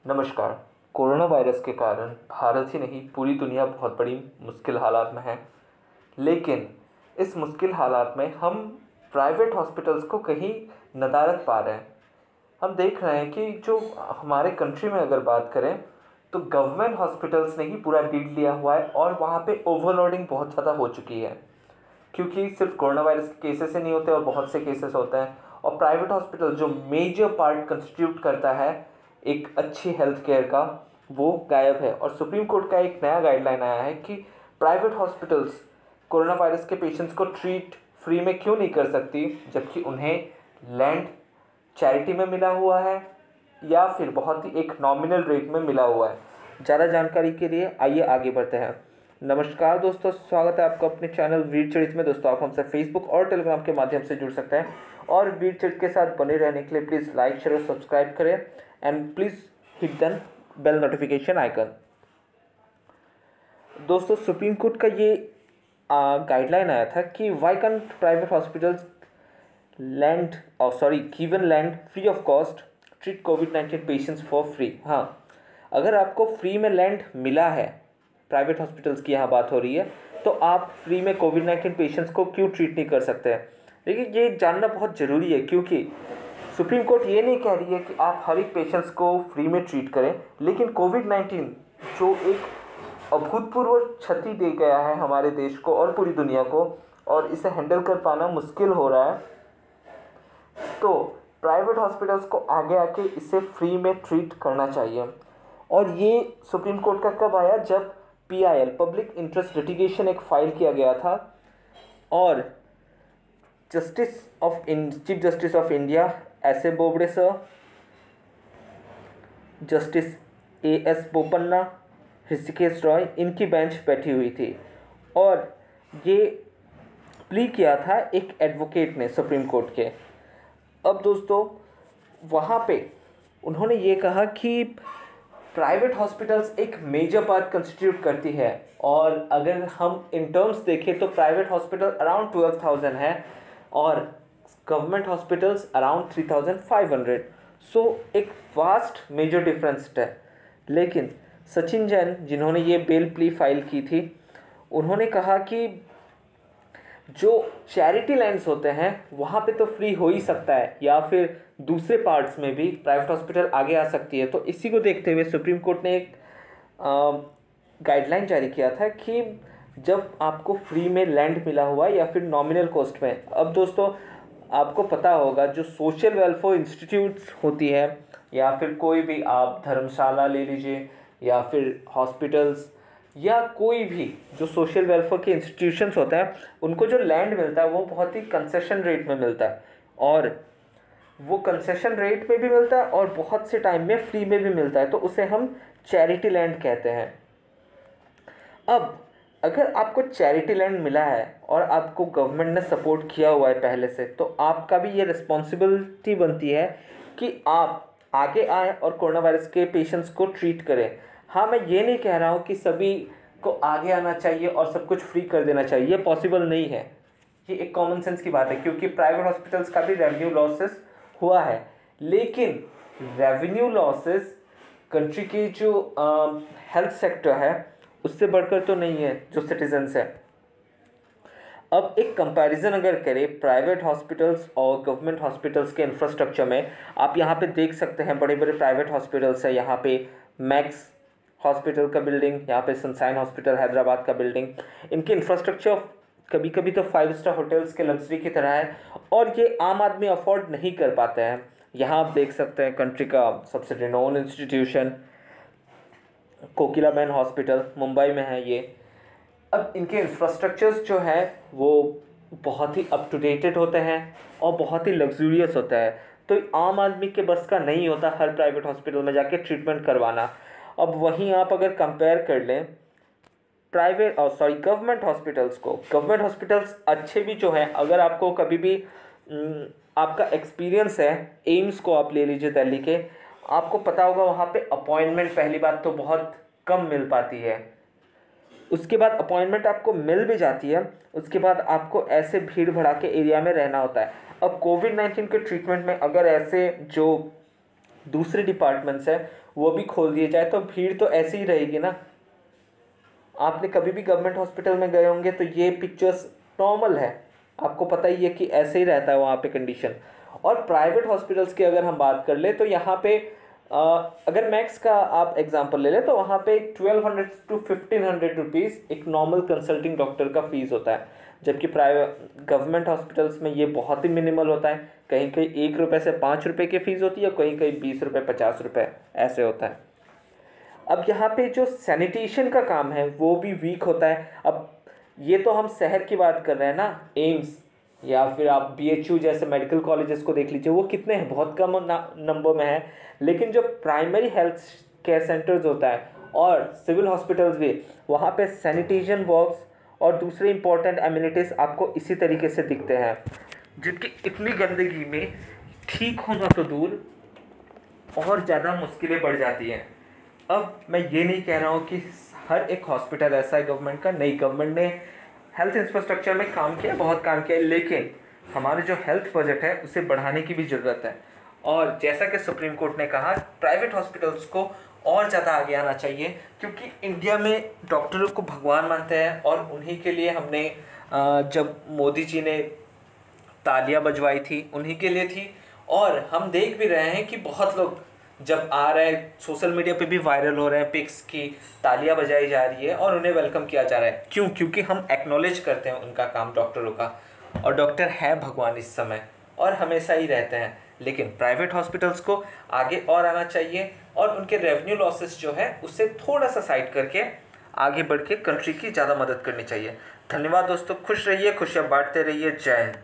नमस्कार। Corona virus के कारण भारत ही नहीं पूरी दुनिया बहुत बड़ी मुश्किल हालात में है। लेकिन इस मुश्किल हालात में हम प्राइवेट हॉस्पिटल्स को कहीं नदारद पा रहे हैं। हम देख रहे हैं कि जो हमारे कंट्री में अगर बात करें तो गवर्नमेंट हॉस्पिटल्स ने ही पूरा लीड लिया हुआ है और वहाँ पे ओवरलोडिंग बहुत ज़्यादा हो चुकी है, क्योंकि सिर्फ कोरोना वायरस के केसेस ही नहीं होते और बहुत से केसेस होते हैं। और प्राइवेट हॉस्पिटल जो मेजर पार्ट कंस्टिट्यूट करता है एक अच्छी हेल्थ केयर का, वो गायब है। और सुप्रीम कोर्ट का एक नया गाइडलाइन आया है कि प्राइवेट हॉस्पिटल्स कोरोना वायरस के पेशेंट्स को ट्रीट फ्री में क्यों नहीं कर सकती, जबकि उन्हें लैंड चैरिटी में मिला हुआ है या फिर बहुत ही एक नॉमिनल रेट में मिला हुआ है। ज़्यादा जानकारी के लिए आइए आगे बढ़ते हैं। नमस्कार दोस्तों, स्वागत है आपको अपने चैनल वीर चरित में। दोस्तों, आप हमसे फेसबुक और टेलीग्राम के माध्यम से जुड़ सकते हैं और वीर चरित के साथ बने रहने के लिए प्लीज़ लाइक शेयर और सब्सक्राइब करें and please hit the bell notification icon. दोस्तों, सुप्रीम कोर्ट का ये गाइडलाइन आया था कि why can't private hospitals given land free of cost treat कोविड-19 पेशेंट्स फॉर फ्री। हाँ, अगर आपको फ्री में लैंड मिला है, प्राइवेट हॉस्पिटल्स की यहाँ बात हो रही है, तो आप फ्री में कोविड-19 पेशेंट्स को क्यों ट्रीट नहीं कर सकते हैं। लेकिन ये जानना बहुत ज़रूरी है, क्योंकि सुप्रीम कोर्ट ये नहीं कह रही है कि आप हर एक पेशेंट्स को फ्री में ट्रीट करें, लेकिन कोविड-19 जो एक अभूतपूर्व क्षति दे गया है हमारे देश को और पूरी दुनिया को, और इसे हैंडल कर पाना मुश्किल हो रहा है, तो प्राइवेट हॉस्पिटल्स को आगे आके इसे फ्री में ट्रीट करना चाहिए। और ये सुप्रीम कोर्ट का कब आया, जब PIL पब्लिक इंटरेस्ट लिटिगेशन एक फाइल किया गया था और chief justice of India S.A. Bobde sir, justice A.S. Bopanna, Rishikesh Roy, इनकी बेंच बैठी हुई थी और ये प्ली किया था एक एडवोकेट ने सुप्रीम कोर्ट के। अब दोस्तों, वहाँ पे उन्होंने ये कहा कि प्राइवेट हॉस्पिटल्स एक मेजर पार्ट कंस्टिट्यूट करती है, और अगर हम इन टर्म्स देखें तो प्राइवेट हॉस्पिटल अराउंड 12,000 है और गवर्नमेंट हॉस्पिटल्स अराउंड 3,500। सो एक वास्ट मेजर डिफरेंस है। लेकिन सचिन जैन, जिन्होंने ये बेल प्ली फाइल की थी, उन्होंने कहा कि जो चैरिटी लैंड्स होते हैं वहाँ पे तो फ्री हो ही सकता है, या फिर दूसरे पार्ट्स में भी प्राइवेट हॉस्पिटल आगे आ सकती है। तो इसी को देखते हुए सुप्रीम कोर्ट ने एक गाइडलाइन जारी किया था कि जब आपको फ्री में लैंड मिला हुआ या फिर नॉमिनल कॉस्ट में। अब दोस्तों, आपको पता होगा जो सोशल वेलफेयर इंस्टीट्यूट्स होती है, या फिर कोई भी आप धर्मशाला ले लीजिए, या फिर हॉस्पिटल्स, या कोई भी जो सोशल वेलफेयर के इंस्टीट्यूशंस होते हैं, उनको जो लैंड मिलता है वो बहुत ही कंसेशन रेट में मिलता है, और वो कंसेशन रेट में भी मिलता है और बहुत से टाइम में फ्री में भी मिलता है, तो उसे हम चैरिटी लैंड कहते हैं। अब अगर आपको चैरिटी लैंड मिला है और आपको गवर्नमेंट ने सपोर्ट किया हुआ है पहले से, तो आपका भी ये रिस्पॉन्सिबिलिटी बनती है कि आप आगे आएँ और कोरोना वायरस के पेशेंट्स को ट्रीट करें। हाँ, मैं ये नहीं कह रहा हूँ कि सभी को आगे आना चाहिए और सब कुछ फ्री कर देना चाहिए, ये पॉसिबल नहीं है। ये एक कॉमन सेंस की बात है, क्योंकि प्राइवेट हॉस्पिटल्स का भी रेवेन्यू लॉसेस हुआ है, लेकिन रेवेन्यू लॉसेस कंट्री की जो हेल्थ सेक्टर है उससे बढ़कर तो नहीं है, जो सिटीजन्स है। अब एक कंपैरिजन अगर करें प्राइवेट हॉस्पिटल्स और गवर्नमेंट हॉस्पिटल्स के इंफ्रास्ट्रक्चर में, आप यहाँ पे देख सकते हैं बड़े बड़े प्राइवेट हॉस्पिटल्स है। यहाँ पे मैक्स हॉस्पिटल का बिल्डिंग, यहाँ पे सनसाइन हॉस्पिटल हैदराबाद का बिल्डिंग, इनके इंफ्रास्ट्रक्चर कभी कभी तो 5 स्टार होटल्स के लग्जरी की तरह है, और ये आम आदमी अफोर्ड नहीं कर पाते हैं। यहाँ आप देख सकते हैं कंट्री का सबसे renowned institution Kokilaben hospital Mumbai में है ये। अब इनके इंफ्रास्ट्रक्चर्स जो है वो बहुत ही अप टू डेटेड होते हैं और बहुत ही लग्जूरियस होता है, तो आम आदमी के बस का नहीं होता हर प्राइवेट हॉस्पिटल में जाके ट्रीटमेंट करवाना। अब वहीं आप अगर कंपेयर कर लें गवर्नमेंट हॉस्पिटल्स को, गवर्नमेंट हॉस्पिटल्स अच्छे भी जो हैं, अगर आपको कभी भी आपका एक्सपीरियंस है, एम्स को आप ले लीजिए दिल्ली के, आपको पता होगा वहाँ पे अपॉइंटमेंट पहली बात तो बहुत कम मिल पाती है। उसके बाद अपॉइंटमेंट आपको मिल भी जाती है, उसके बाद आपको ऐसे भीड़ भड़ाके एरिया में रहना होता है। अब कोविड-19 के ट्रीटमेंट में अगर ऐसे जो दूसरे डिपार्टमेंट्स हैं वो भी खोल दिए जाए तो भीड़ तो ऐसी ही रहेगी ना। आपने कभी भी गवर्नमेंट हॉस्पिटल में गए होंगे तो ये पिक्चर्स नॉर्मल है, आपको पता ही है कि ऐसे ही रहता है वहाँ पे कंडीशन। और प्राइवेट हॉस्पिटल्स की अगर हम बात कर ले तो यहाँ पे अगर मैक्स का आप एग्जांपल ले लें तो वहाँ पे 1200 to 1500 रुपीज़ एक नॉर्मल कंसल्टिंग डॉक्टर का फीस होता है, जबकि प्राइवेट गवर्नमेंट हॉस्पिटल्स में ये बहुत ही मिनिमल होता है। कहीं कहीं 1 रुपये से 5 रुपये की फ़ीस होती है, कहीं कहीं 20 रुपये 50 रुपये ऐसे होता है। अब यहाँ पे जो सैनिटेशन का काम है वो भी वीक होता है। अब ये तो हम शहर की बात कर रहे हैं ना, एम्स या फिर आप BHU जैसे मेडिकल कॉलेजेस को देख लीजिए, वो कितने हैं, बहुत कम नंबर में है। लेकिन जो प्राइमरी हेल्थ केयर सेंटर्स होता है और सिविल हॉस्पिटल्स भी, वहाँ पे सैनिटेशन वर्क्स और दूसरे इंपॉर्टेंट एमिनिटीज़ आपको इसी तरीके से दिखते हैं, जिनकी इतनी गंदगी में ठीक होना तो दूर और ज़्यादा मुश्किलें बढ़ जाती हैं। अब मैं ये नहीं कह रहा हूँ कि हर एक हॉस्पिटल ऐसा है गवर्नमेंट का, नहीं, गवर्नमेंट ने हेल्थ इंफ्रास्ट्रक्चर में काम किया, बहुत काम किया है, लेकिन हमारे जो हेल्थ बजट है उसे बढ़ाने की भी ज़रूरत है। और जैसा कि सुप्रीम कोर्ट ने कहा, प्राइवेट हॉस्पिटल्स को और ज़्यादा आगे आना चाहिए, क्योंकि इंडिया में डॉक्टरों को भगवान मानते हैं और उन्हीं के लिए हमने जब मोदी जी ने तालियां बजवाई थी उन्हीं के लिए थी। और हम देख भी रहे हैं कि बहुत लोग जब आ रहे हैं, सोशल मीडिया पे भी वायरल हो रहे हैं पिक्स की, तालियां बजाई जा रही है और उन्हें वेलकम किया जा रहा है। क्यों? क्योंकि हम एक्नॉलेज करते हैं उनका काम डॉक्टरों का, और डॉक्टर है भगवान इस समय और हमेशा ही रहते हैं। लेकिन प्राइवेट हॉस्पिटल्स को आगे और आना चाहिए और उनके रेवेन्यू लॉसेस जो है उससे थोड़ा सा साइड करके आगे बढ़ के कंट्री की ज़्यादा मदद करनी चाहिए। धन्यवाद दोस्तों, खुश रहिए, खुशियाँ बांटते रहिए, जय हिंद।